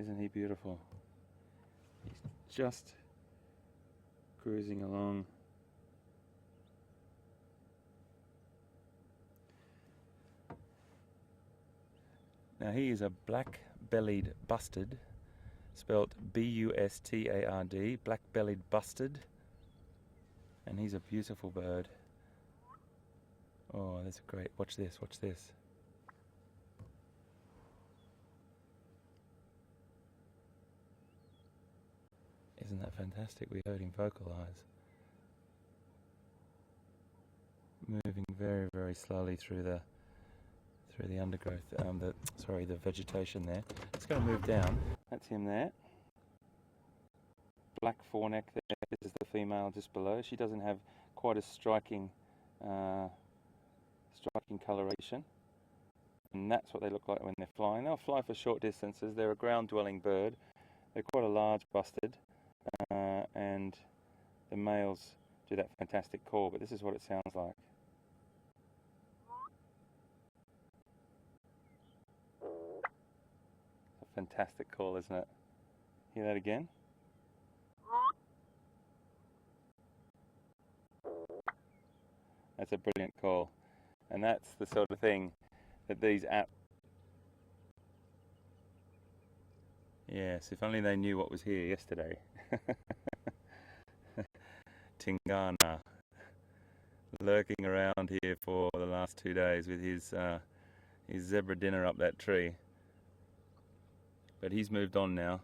Isn't he beautiful? He's just cruising along. Now he is a black-bellied bustard, spelt B-U-S-T-A-R-D, black-bellied bustard, and he's a beautiful bird. Oh, that's great. Watch this, watch this. Isn't that fantastic? We heard him vocalize. Moving very, very slowly through the undergrowth, the vegetation there. It's going to move down. That's him there. Black foreneck there. This is the female just below. She doesn't have quite a striking coloration. And that's what they look like when they're flying. They'll fly for short distances. They're a ground-dwelling bird. They're quite a large bustard. And the males do that fantastic call, but this is what it sounds like. A fantastic call, isn't it? Hear that again? That's a brilliant call, and that's the sort of thing that these apps. Yes, if only they knew what was here yesterday. Tingana, lurking around here for the last 2 days with his zebra dinner up that tree. But he's moved on now.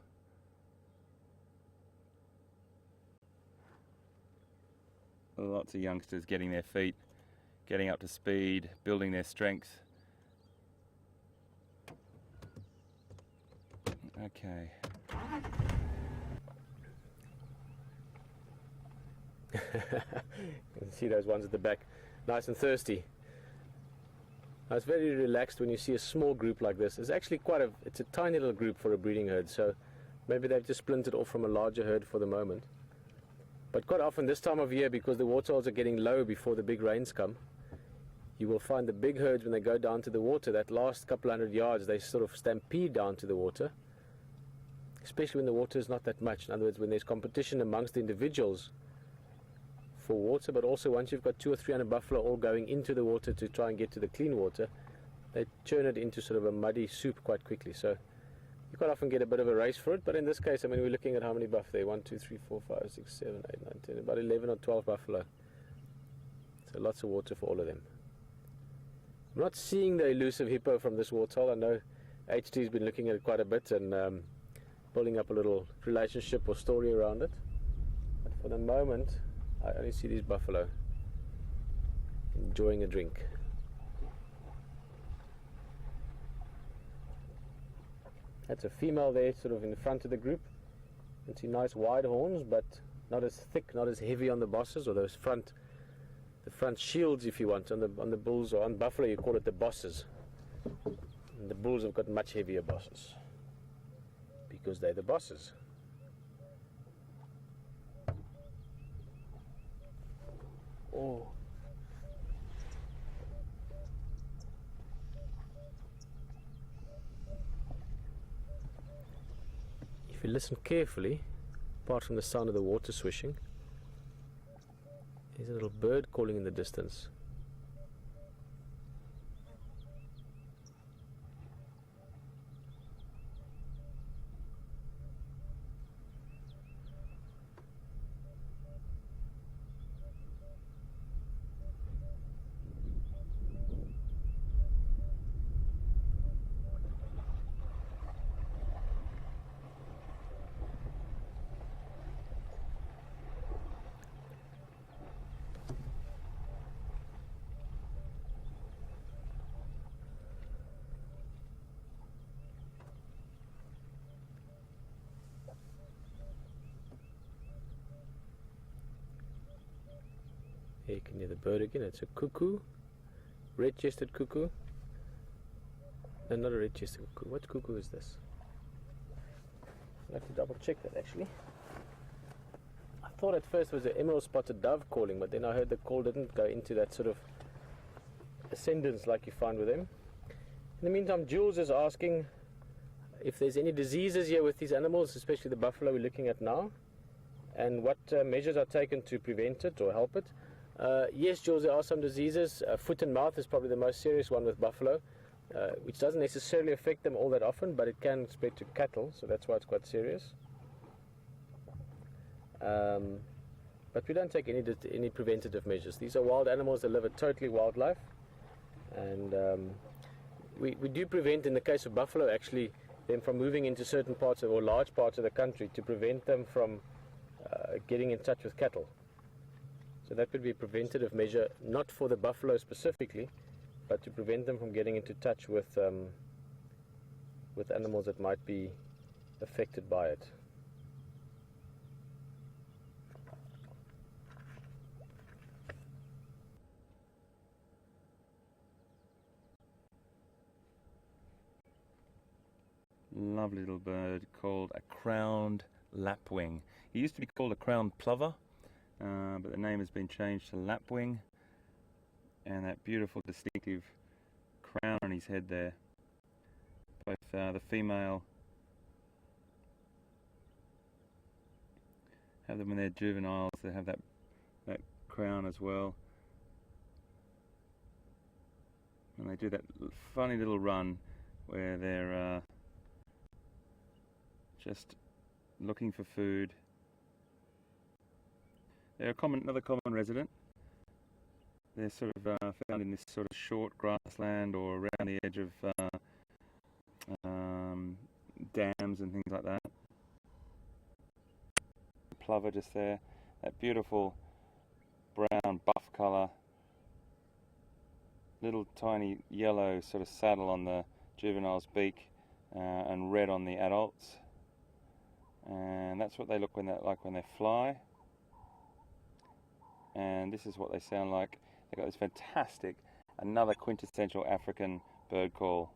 Lots of youngsters getting their feet, getting up to speed, building their strength. Okay. You can see those ones at the back, nice and thirsty. Now it's very relaxed when you see a small group like this. It's actually it's a tiny little group for a breeding herd, so maybe they've just splintered off from a larger herd for the moment. But quite often this time of year, because the waterholes are getting low before the big rains come, you will find the big herds, when they go down to the water, that last couple hundred yards, they sort of stampede down to the water, especially when the water is not that much. In other words, when there's competition amongst the individuals for water, but also once you've got 200 or 300 buffalo all going into the water to try and get to the clean water, they turn it into sort of a muddy soup quite quickly. So you quite often get a bit of a race for it, but in this case, I mean, we're looking at how many buffalo there? 1, 2, 3, 4, 5, 6, 7, 8, 9, 10, about 11 or 12 buffalo. So lots of water for all of them. I'm not seeing the elusive hippo from this waterhole. I know HT's been looking at it quite a bit and building up a little relationship or story around it. But for the moment, I only see these buffalo enjoying a drink. That's a female there, sort of in the front of the group. You can see nice wide horns, but not as thick, not as heavy on the bosses, or those the front shields, if you want, on the bulls, or on buffalo you call it the bosses. And the bulls have got much heavier bosses because they're the bosses. Oh. If you listen carefully, apart from the sound of the water swishing, there's a little bird calling in the distance. Here you can hear the bird again. It's a cuckoo, red-chested cuckoo. No, not a red-chested cuckoo. What cuckoo is this? I'll have to double check that actually. I thought at first it was an emerald spotted dove calling, but then I heard the call didn't go into that sort of ascendance like you find with them. In the meantime, Jules is asking, if there's any diseases here with these animals, especially the buffalo we're looking at now, and what measures are taken to prevent it or help it. Yes, Jules, there are some diseases. Foot and mouth is probably the most serious one with buffalo, which doesn't necessarily affect them all that often, but it can spread to cattle, so that's why it's quite serious. But we don't take any preventative measures. These are wild animals that live a totally wild life, and we do prevent, in the case of buffalo, actually, them from moving into certain parts or large parts of the country to prevent them from getting in touch with cattle. So that would be a preventative measure, not for the buffalo specifically, but to prevent them from getting into touch with animals that might be affected by it. Lovely little bird called a crowned lapwing. He used to be called a crowned plover, but the name has been changed to lapwing, and that beautiful distinctive crown on his head there. Both the female have them when they're juveniles, they have that crown as well, and they do that funny little run where they're just looking for food. They're another common resident. They're sort of found in this sort of short grassland or around the edge of dams and things like that. Plover just there, that beautiful brown buff colour, little tiny yellow sort of saddle on the juvenile's beak, and red on the adults. And that's what they look like when they fly. And this is what they sound like. They've got this fantastic, another quintessential African bird call.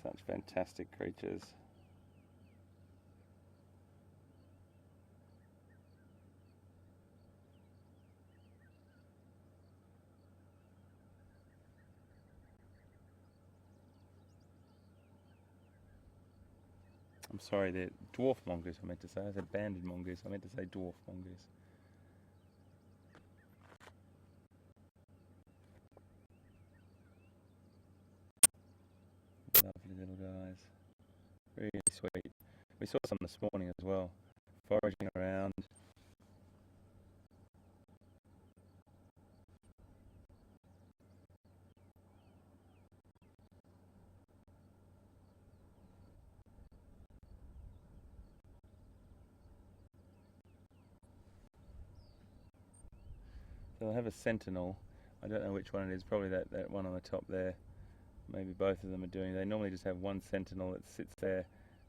Such fantastic creatures. I'm sorry, they're dwarf mongoose, I meant to say. I said banded mongoose, I meant to say dwarf mongoose. Lovely little guys. Really sweet. We saw some this morning as well, foraging around. They'll have a sentinel. I don't know which one it is, probably that one on the top there. Maybe both of them are doing. They normally just have one sentinel that sits there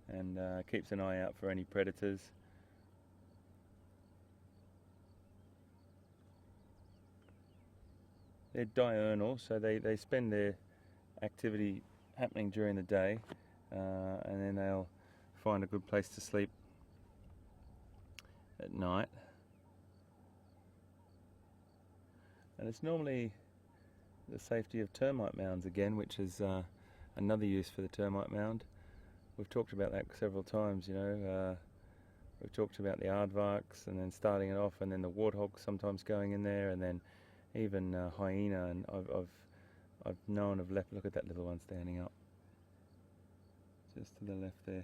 and keeps an eye out for any predators. They're diurnal, so they spend their activity happening during the day, and then they'll find a good place to sleep at night. And it's normally the safety of termite mounds again, which is another use for the termite mound. We've talked about that several times, you know. We've talked about the aardvarks and then starting it off, and then the warthog sometimes going in there, and then even hyena. And I've known of left. Look at that little one standing up, just to the left there.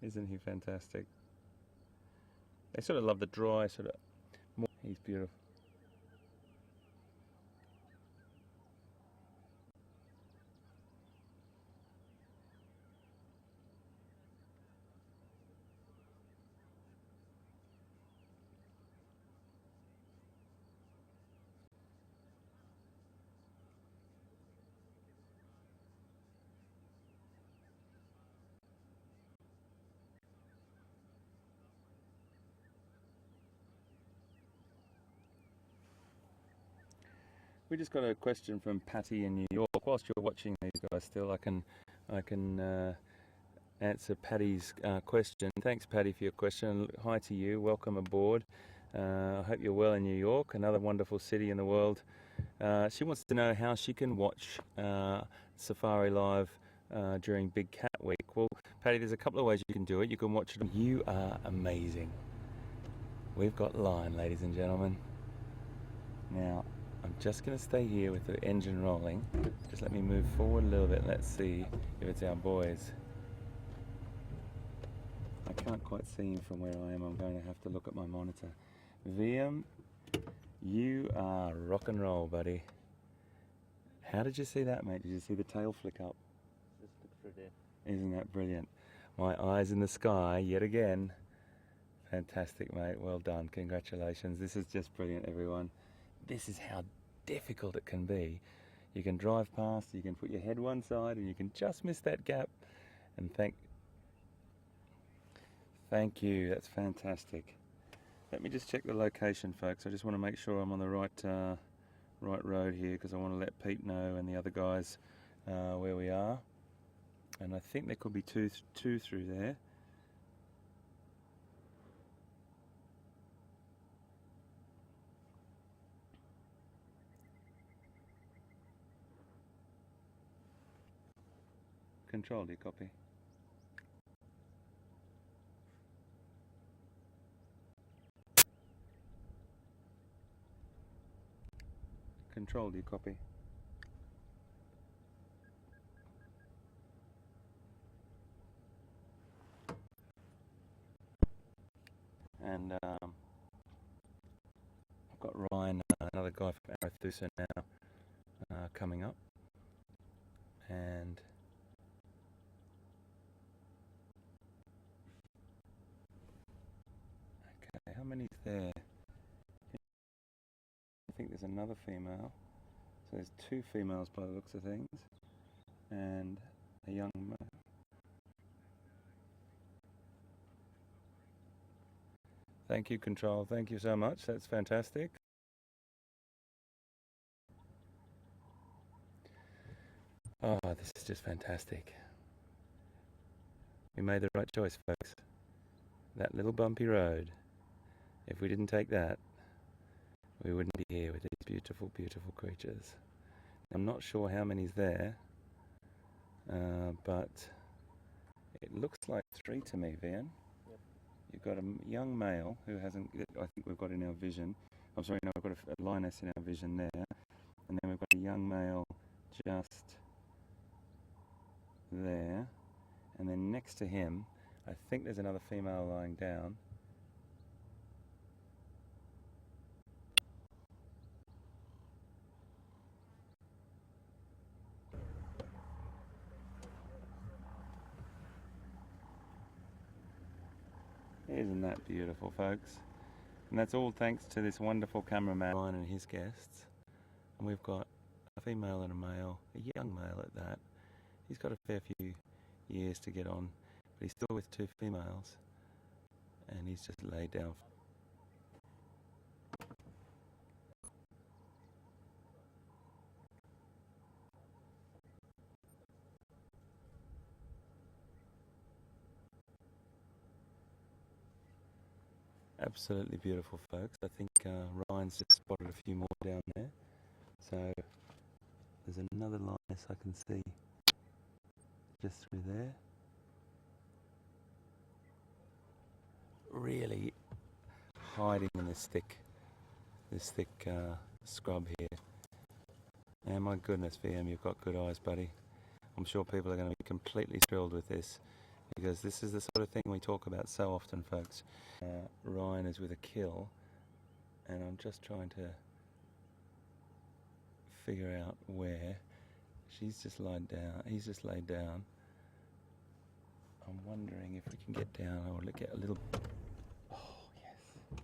Isn't he fantastic? They sort of love the dry sort of. He's beautiful. We just got a question from Patty in New York. Whilst you're watching these guys still, I can answer Paddy's question. Thanks, Paddy, for your question. Hi to you. Welcome aboard. I hope you're well in New York, another wonderful city in the world. She wants to know how she can watch Safari Live during Big Cat Week. Well, Paddy, there's a couple of ways you can do it. You can watch it. You are amazing. We've got line, ladies and gentlemen. Now, I'm just going to stay here with the engine rolling. Just let me move forward a little bit. Let's see if it's our boys. I can't quite see him from where I am. I'm going to have to look at my monitor. VM, you are rock and roll, buddy. How did you see that, mate? Did you see the tail flick up? Just look through there. Isn't that brilliant? My eyes in the sky yet again. Fantastic, mate. Well done. Congratulations. This is just brilliant, everyone. This is how difficult it can be. You can drive past, you can put your head one side, and you can just miss that gap. And thank you. That's fantastic. Let me just check the location, folks. I just want to make sure I'm on the right road here, because I want to let Pete know and the other guys where we are. And I think there could be two through there. Control, do you copy? Control, do you copy? And I've got Ryan, another guy from Arethusa now, coming up. And okay, how many's there? I think there's another female. So there's two females by the looks of things, and a young male. Thank you, Control. Thank you so much. That's fantastic. Oh, this is just fantastic. We made the right choice, folks. That little bumpy road, if we didn't take that, we wouldn't be here with these beautiful, beautiful creatures. I'm not sure how many's there, but it looks like 3 to me, Vian. Yep. You've got a young male who hasn't, I think we've got in our vision. I'm sorry, no, we've got a lioness in our vision there. And then we've got a young male just there. And then next to him, I think there's another female lying down. Isn't that beautiful, folks? And that's all thanks to this wonderful cameraman, Ryan, and his guests. And we've got a female and a male, a young male at that. He's got a fair few years to get on, but he's still with 2 females. And he's just laid down. Absolutely beautiful, folks. I think Ryan's just spotted a few more down there. So there's another lioness I can see just through there. Really hiding in this thick scrub here. And my goodness, VM, you've got good eyes, buddy. I'm sure people are going to be completely thrilled with this, because this is the sort of thing we talk about so often, folks. Ryan is with a kill, and I'm just trying to figure out where. She's just laid down. He's just laid down. I'm wondering if we can get down or get a little. Oh yes.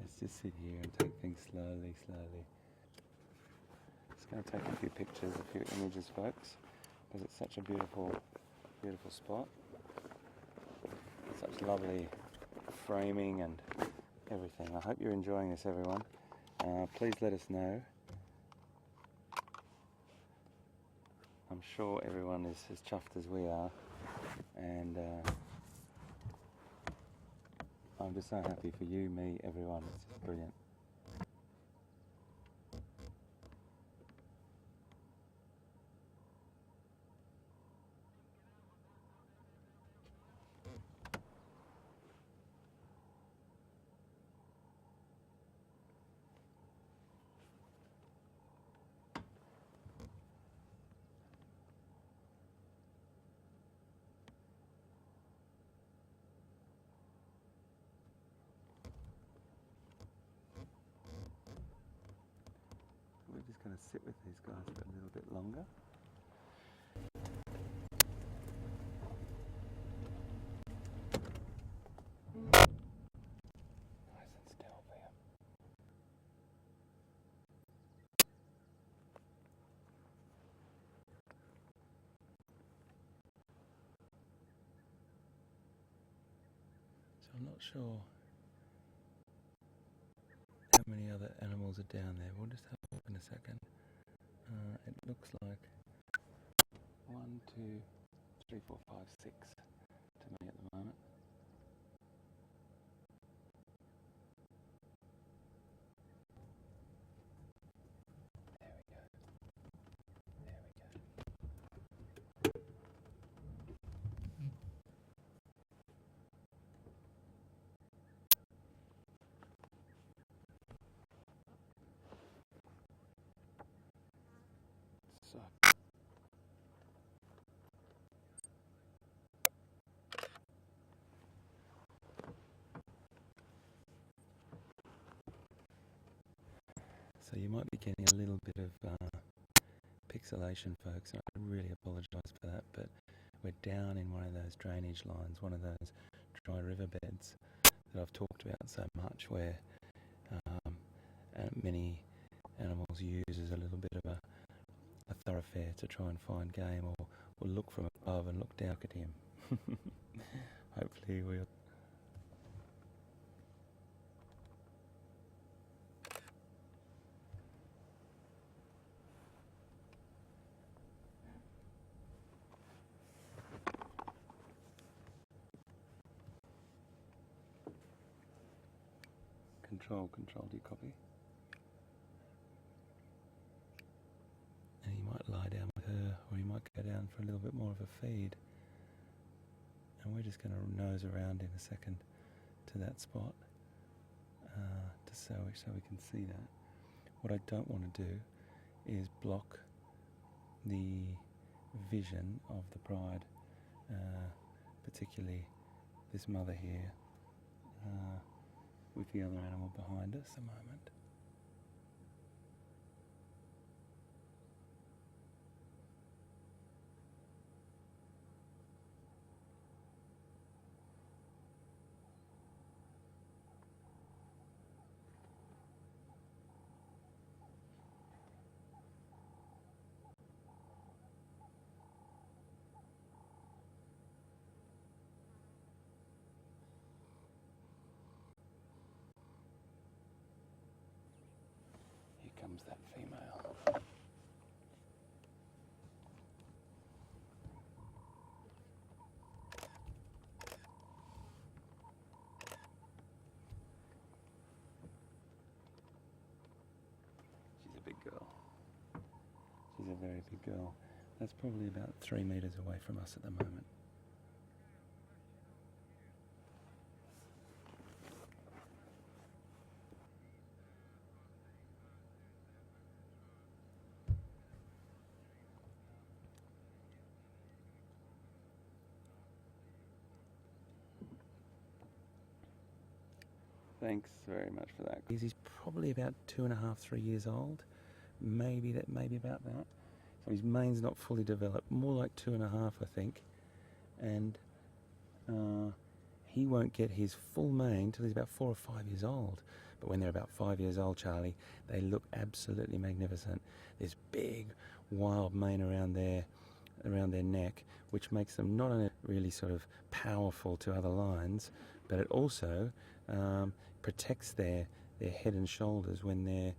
Let's just sit here and take things slowly. Just going to take a few pictures, a few images, folks, because it's such a beautiful spot. Such lovely framing and everything. I hope you're enjoying this, everyone. Please let us know. I'm sure everyone is as chuffed as we are and I'm just so happy for you, me, everyone. It's just brilliant. We're just going to sit with these guys for a little bit longer. Nice and still for you. So I'm not sure how many other animals are down there. We'll just have a look in a second. It looks like 1, 2, 3, 4, 5, 6 to me at the moment. There we go. There we go. So So you might be getting a little bit of pixelation, folks, and I really apologise for that, but we're down in one of those drainage lines, one of those dry riverbeds that I've talked about so much, where many animals use as a little bit of a thoroughfare to try and find game, or look from above and look down at him. Hopefully we'll... Control, do you copy? And he might lie down with her, or he might go down for a little bit more of a feed. And we're just going to nose around in a second to that spot, so we can see that. What I don't want to do is block the vision of the pride, particularly this mother here, with the other animal behind us a moment. Here comes that female. She's a big girl. She's a very big girl. That's probably about 3 meters away from us at the moment. Thanks very much for that. He's probably about 2.5, 3 years old. Maybe about that. So his mane's not fully developed, more like 2.5, I think. And he won't get his full mane till he's about 4 or 5 years old. But when they're about 5 years old, Charlie, they look absolutely magnificent. There's big, wild mane around their neck, which makes them not only really sort of powerful to other lions, but it also protects their head and shoulders when they're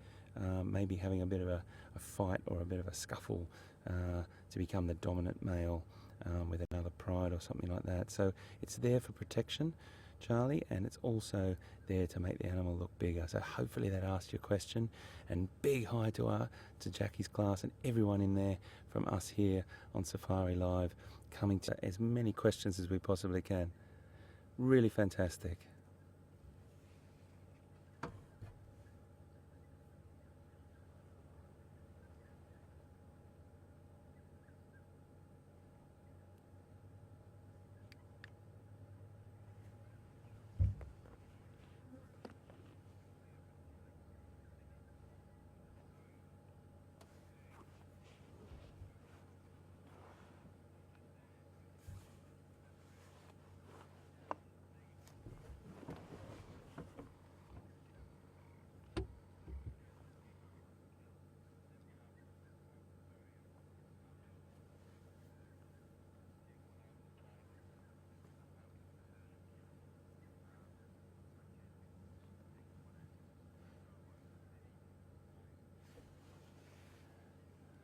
maybe having a bit of a fight or a bit of a scuffle to become the dominant male with another pride or something like that. So it's there for protection, Charlie, and it's also there to make the animal look bigger. So hopefully that asked your question, and big hi to Jackie's class and everyone in there from us here on Safari Live, coming to as many questions as we possibly can. Really fantastic.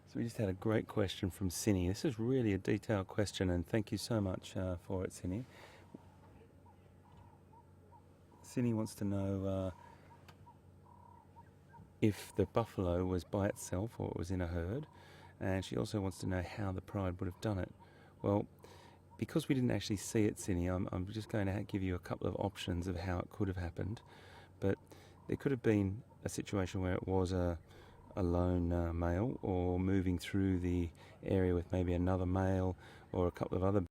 So we just had a great question from Cindy. This is really a detailed question, and thank you so much for it, Cindy. Cindy wants to know if the buffalo was by itself or it was in a herd, and she also wants to know how the pride would have done it. Well, because we didn't actually see it, Cindy, I'm just going to give you a couple of options of how it could have happened. But there could have been a situation where it was a lone male, or moving through the area with maybe another male or a couple of other